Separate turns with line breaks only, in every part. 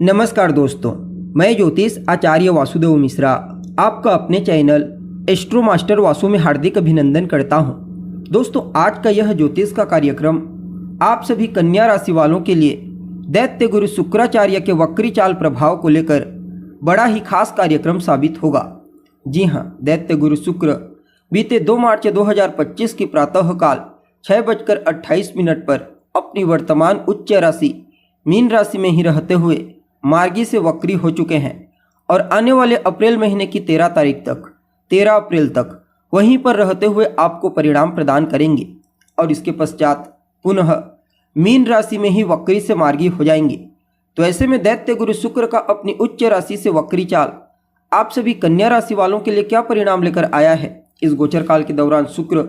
नमस्कार दोस्तों, मैं ज्योतिष आचार्य वासुदेव मिश्रा आपका अपने चैनल एस्ट्रो मास्टर वासु में हार्दिक अभिनंदन करता हूं। दोस्तों, आज का यह ज्योतिष का कार्यक्रम आप सभी कन्या राशि वालों के लिए दैत्य गुरु शुक्राचार्य के वक्री चाल प्रभाव को लेकर बड़ा ही खास कार्यक्रम साबित होगा। जी हां, दैत्य गुरु शुक्र बीते 2 मार्च 2025 की प्रातःकाल 6:28 पर अपनी वर्तमान उच्च राशि मीन राशि में ही रहते हुए मार्गी से वक्री हो चुके हैं और आने वाले अप्रैल महीने की 13 तारीख तक 13 अप्रैल तक वहीं पर रहते हुए आपको परिणाम प्रदान करेंगे और इसके पश्चात पुनः मीन राशि में ही वक्री से मार्गी हो जाएंगे। तो ऐसे में दैत्य गुरु शुक्र का अपनी उच्च राशि से वक्री चाल आप सभी कन्या राशि वालों के लिए क्या परिणाम लेकर आया है। इस गोचर काल के दौरान शुक्र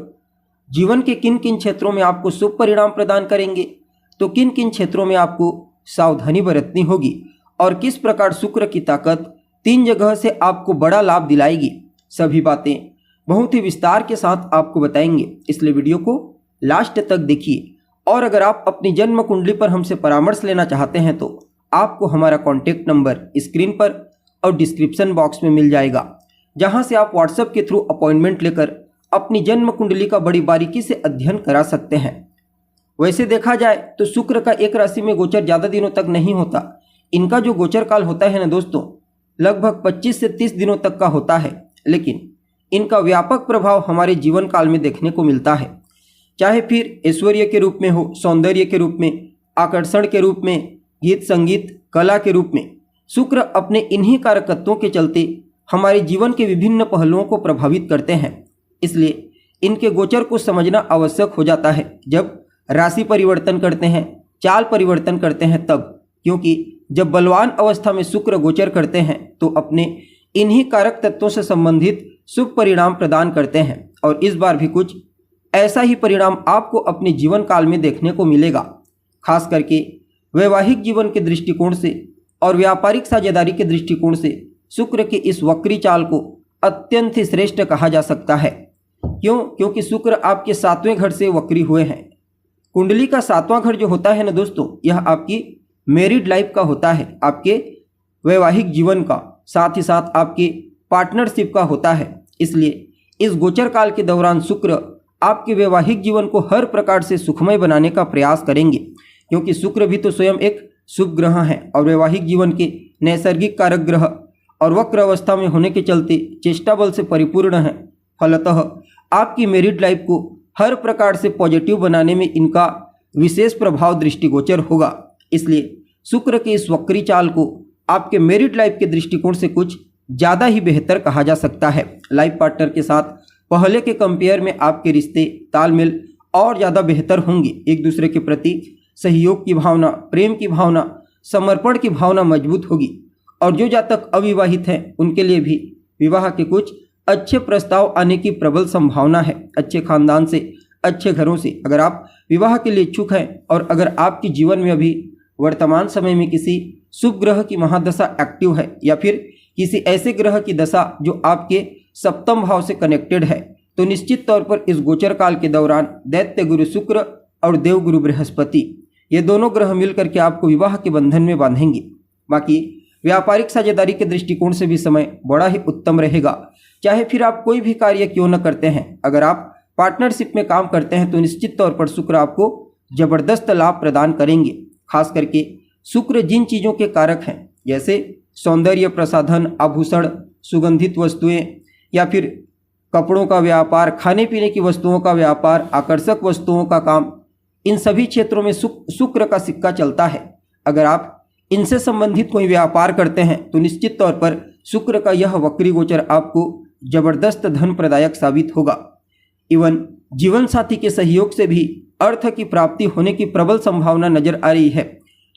जीवन के किन किन क्षेत्रों में आपको शुभ परिणाम प्रदान करेंगे, तो किन किन क्षेत्रों में आपको सावधानी बरतनी होगी और किस प्रकार शुक्र की ताकत 3 जगह से आपको बड़ा लाभ दिलाएगी, सभी बातें बहुत ही विस्तार के साथ आपको बताएंगे। इसलिए वीडियो को लास्ट तक देखिए और अगर आप अपनी जन्म कुंडली पर हमसे परामर्श लेना चाहते हैं तो आपको हमारा कॉन्टैक्ट नंबर स्क्रीन पर और डिस्क्रिप्शन बॉक्स में मिल जाएगा, जहां से आप व्हाट्सएप के थ्रू अपॉइंटमेंट लेकर अपनी जन्म कुंडली का बड़ी बारीकी से अध्ययन करा सकते हैं। वैसे देखा जाए तो शुक्र का एक राशि में गोचर ज़्यादा दिनों तक नहीं होता। इनका जो गोचर काल होता है ना दोस्तों, लगभग 25 से 30 दिनों तक का होता है, लेकिन इनका व्यापक प्रभाव हमारे जीवन काल में देखने को मिलता है। चाहे फिर ऐश्वर्य के रूप में हो, सौंदर्य के रूप में, आकर्षण के रूप में, गीत संगीत कला के रूप में, शुक्र अपने इन्हीं कारकत्वों के चलते हमारे जीवन के विभिन्न पहलुओं को प्रभावित करते हैं। इसलिए इनके गोचर को समझना आवश्यक हो जाता है जब राशि परिवर्तन करते हैं, चाल परिवर्तन करते हैं तब, क्योंकि जब बलवान अवस्था में शुक्र गोचर करते हैं तो अपने इन्हीं कारक तत्वों से संबंधित शुभ परिणाम प्रदान करते हैं और इस बार भी कुछ ऐसा ही परिणाम आपको अपने जीवन काल में देखने को मिलेगा। खास करके वैवाहिक जीवन के दृष्टिकोण से और व्यापारिक साझेदारी के दृष्टिकोण से शुक्र के इस वक्री चाल को अत्यंत ही श्रेष्ठ कहा जा सकता है। क्योंकि शुक्र आपके 7वें घर से वक्री हुए हैं। कुंडली का 7वां घर जो होता है ना दोस्तों, यह आपकी मैरिड लाइफ का होता है, आपके वैवाहिक जीवन का, साथ ही साथ आपके पार्टनरशिप का होता है। इसलिए इस गोचर काल के दौरान शुक्र आपके वैवाहिक जीवन को हर प्रकार से सुखमय बनाने का प्रयास करेंगे, क्योंकि शुक्र भी तो स्वयं एक शुभ ग्रह है और वैवाहिक जीवन के नैसर्गिक कारक ग्रह और वक्र अवस्था में होने के चलते चेष्टा बल से परिपूर्ण है। फलतः आपकी मैरिड लाइफ को हर प्रकार से पॉजिटिव बनाने में इनका विशेष प्रभाव दृष्टिगोचर होगा। इसलिए शुक्र के इस वक्री चाल को आपके मैरिड लाइफ के दृष्टिकोण से कुछ ज़्यादा ही बेहतर कहा जा सकता है। लाइफ पार्टनर के साथ पहले के कंपेयर में आपके रिश्ते तालमेल और ज़्यादा बेहतर होंगे। एक दूसरे के प्रति सहयोग की भावना, प्रेम की भावना, समर्पण की भावना मजबूत होगी और जो जातक अविवाहित हैं उनके लिए भी विवाह के कुछ अच्छे प्रस्ताव आने की प्रबल संभावना है। अच्छे खानदान से, अच्छे घरों से अगर आप विवाह के लिए इच्छुक हैं और अगर आपके जीवन में अभी वर्तमान समय में किसी शुभ ग्रह की महादशा एक्टिव है या फिर किसी ऐसे ग्रह की दशा जो आपके सप्तम भाव से कनेक्टेड है, तो निश्चित तौर पर इस गोचर काल के दौरान दैत्य गुरु शुक्र और देव गुरु बृहस्पति, ये दोनों ग्रह मिलकर के आपको विवाह के बंधन में बांधेंगे। बाकी व्यापारिक साझेदारी के दृष्टिकोण से भी समय बड़ा ही उत्तम रहेगा। चाहे फिर आप कोई भी कार्य क्यों न करते हैं, अगर आप पार्टनरशिप में काम करते हैं तो निश्चित तौर पर शुक्र आपको जबरदस्त लाभ प्रदान करेंगे। खास करके शुक्र जिन चीज़ों के कारक हैं, जैसे सौंदर्य प्रसाधन, आभूषण, सुगंधित वस्तुएं या फिर कपड़ों का व्यापार, खाने पीने की वस्तुओं का व्यापार, आकर्षक वस्तुओं का काम, इन सभी क्षेत्रों में शुक्र का सिक्का चलता है। अगर आप इनसे संबंधित कोई व्यापार करते हैं तो निश्चित तौर पर शुक्र का यह वक्री गोचर आपको जबरदस्त धन प्रदायक साबित होगा। इवन जीवन साथी के सहयोग से भी अर्थ की प्राप्ति होने की प्रबल संभावना नजर आ रही है,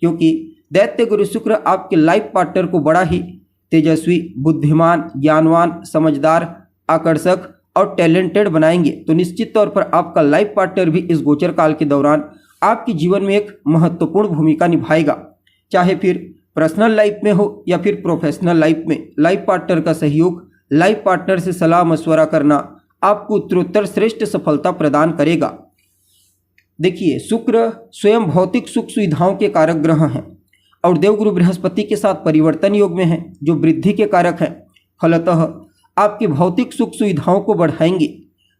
क्योंकि दैत्य गुरु शुक्र आपके लाइफ पार्टनर को बड़ा ही तेजस्वी, बुद्धिमान, ज्ञानवान, समझदार, आकर्षक और टैलेंटेड बनाएंगे। तो निश्चित तौर पर आपका लाइफ पार्टनर भी इस गोचर काल के दौरान आपके जीवन में एक महत्वपूर्ण भूमिका निभाएगा। चाहे फिर पर्सनल लाइफ में हो या फिर प्रोफेशनल लाइफ में, लाइफ पार्टनर का सहयोग, लाइफ पार्टनर से सलाह मशवरा करना आपको उत्तरोत्तर श्रेष्ठ सफलता प्रदान करेगा। देखिए, शुक्र स्वयं भौतिक सुख सुविधाओं के कारक ग्रह हैं और देवगुरु बृहस्पति के साथ परिवर्तन योग में हैं, जो वृद्धि के कारक हैं। फलतः आपकी भौतिक सुख सुविधाओं को बढ़ाएंगे।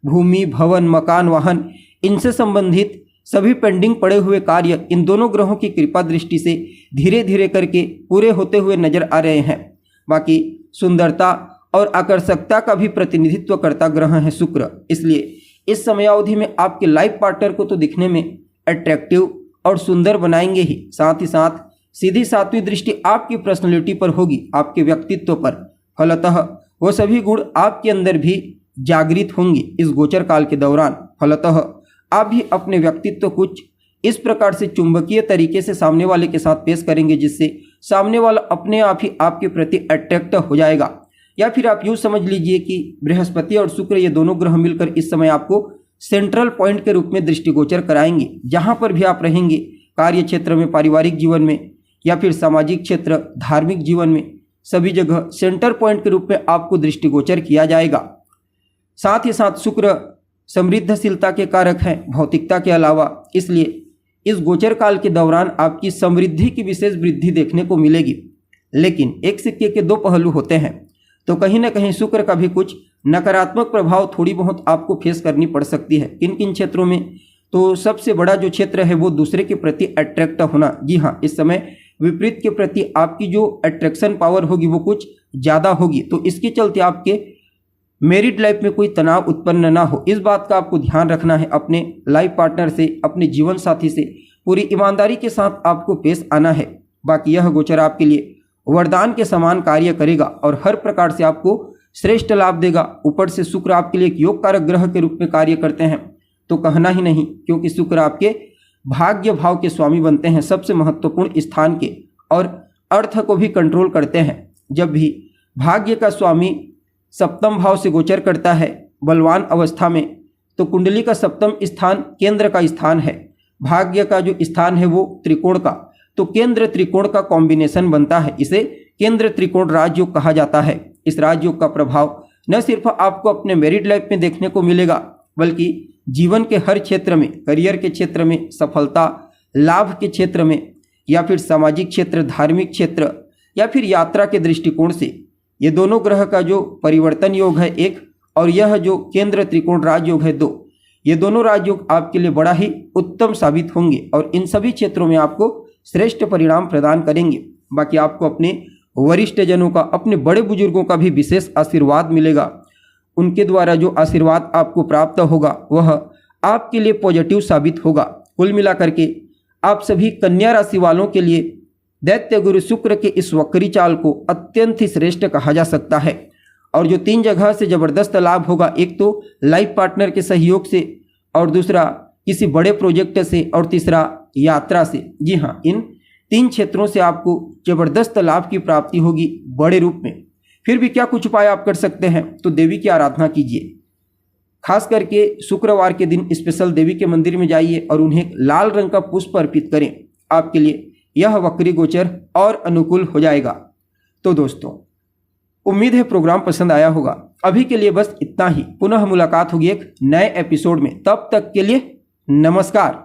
भूमि, भवन, मकान, वाहन, इनसे संबंधित सभी पेंडिंग पड़े हुए कार्य इन दोनों ग्रहों की कृपा दृष्टि से धीरे धीरे करके पूरे होते हुए नजर आ रहे हैं। बाकी सुंदरता और आकर्षकता का भी प्रतिनिधित्व करता ग्रह है शुक्र, इसलिए इस समयावधि में आपके लाइफ पार्टनर को तो दिखने में अट्रैक्टिव और सुंदर बनाएंगे ही, साथ ही साथ सीधी सातवीं दृष्टि आपकी पर्सनैलिटी पर होगी, आपके व्यक्तित्व पर। फलतः वो सभी गुण आपके अंदर भी जागृत होंगे इस गोचर काल के दौरान। फलतः आप भी अपने व्यक्तित्व कुछ इस प्रकार से चुंबकीय तरीके से सामने वाले के साथ पेश करेंगे, जिससे सामने वाला अपने आप ही आपके प्रति अट्रैक्ट हो जाएगा। या फिर आप यूँ समझ लीजिए कि बृहस्पति और शुक्र ये दोनों ग्रह मिलकर इस समय आपको सेंट्रल पॉइंट के रूप में दृष्टिगोचर कराएंगे। जहाँ पर भी आप रहेंगे, कार्य क्षेत्र में, पारिवारिक जीवन में या फिर सामाजिक क्षेत्र, धार्मिक जीवन में, सभी जगह सेंटर पॉइंट के रूप में आपको दृष्टिगोचर किया जाएगा। साथ ही साथ शुक्र समृद्धशीलता के कारक हैं भौतिकता के अलावा, इसलिए इस गोचर काल के दौरान आपकी समृद्धि की विशेष वृद्धि देखने को मिलेगी। लेकिन एक सिक्के के दो पहलू होते हैं, तो कहीं ना कहीं शुक्र का भी कुछ नकारात्मक प्रभाव थोड़ी बहुत आपको फेस करनी पड़ सकती है। किन किन क्षेत्रों में? तो सबसे बड़ा जो क्षेत्र है वो दूसरे के प्रति अट्रैक्ट होना। जी हाँ, इस समय विपरीत के प्रति आपकी जो अट्रैक्शन पावर होगी वो कुछ ज़्यादा होगी, तो इसके चलते आपके मैरिड लाइफ में कोई तनाव उत्पन्न ना हो, इस बात का आपको ध्यान रखना है। अपने लाइफ पार्टनर से, अपने जीवन साथी से पूरी ईमानदारी के साथ आपको पेश आना है। बाकी यह गोचर आपके लिए वरदान के समान कार्य करेगा और हर प्रकार से आपको श्रेष्ठ लाभ देगा। ऊपर से शुक्र आपके लिए एक योग कारक ग्रह के रूप में कार्य करते हैं, तो कहना ही नहीं, क्योंकि शुक्र आपके भाग्य भाव के स्वामी बनते हैं, सबसे महत्वपूर्ण स्थान के, और अर्थ को भी कंट्रोल करते हैं। जब भी भाग्य का स्वामी सप्तम भाव से गोचर करता है बलवान अवस्था में, तो कुंडली का सप्तम स्थान केंद्र का स्थान है। भाग्य का जो स्थान है वो त्रिकोण का, तो केंद्र त्रिकोण का कॉम्बिनेशन बनता है, इसे केंद्र त्रिकोण राजयोग कहा जाता है। इस राजयोग का प्रभाव न सिर्फ आपको अपने मैरिड लाइफ में देखने को मिलेगा, बल्कि जीवन के हर क्षेत्र में, करियर के क्षेत्र में, सफलता लाभ के क्षेत्र में, या फिर सामाजिक क्षेत्र, धार्मिक क्षेत्र, या फिर यात्रा के दृष्टिकोण से ये दोनों ग्रह का जो परिवर्तन योग है एक, और यह जो केंद्र त्रिकोण राजयोग है दो, ये दोनों राजयोग आपके लिए बड़ा ही उत्तम साबित होंगे और इन सभी क्षेत्रों में आपको श्रेष्ठ परिणाम प्रदान करेंगे। बाकी आपको अपने वरिष्ठ जनों का, अपने बड़े बुजुर्गों का भी विशेष आशीर्वाद मिलेगा। उनके द्वारा जो आशीर्वाद आपको प्राप्त होगा वह आपके लिए पॉजिटिव साबित होगा। कुल मिलाकर के आप सभी कन्या राशि वालों के लिए दैत्य गुरु शुक्र के इस वक्री चाल को अत्यंत ही श्रेष्ठ कहा जा सकता है। और जो 3 जगह से जबरदस्त लाभ होगा, एक तो लाइफ पार्टनर के सहयोग से, और दूसरा किसी बड़े प्रोजेक्ट से, और तीसरा यात्रा से। जी हाँ, इन 3 क्षेत्रों से आपको जबरदस्त लाभ की प्राप्ति होगी बड़े रूप में। फिर भी क्या कुछ उपाय आप कर सकते हैं? तो देवी की आराधना कीजिए, खास करके शुक्रवार के दिन स्पेशल देवी के मंदिर में जाइए और उन्हें लाल रंग का पुष्प अर्पित करें। आपके लिए यह वक्री गोचर और अनुकूल हो जाएगा। तो दोस्तों, उम्मीद है प्रोग्राम पसंद आया होगा। अभी के लिए बस इतना ही। पुनः मुलाकात होगी एक नए एपिसोड में। तब तक के लिए नमस्कार।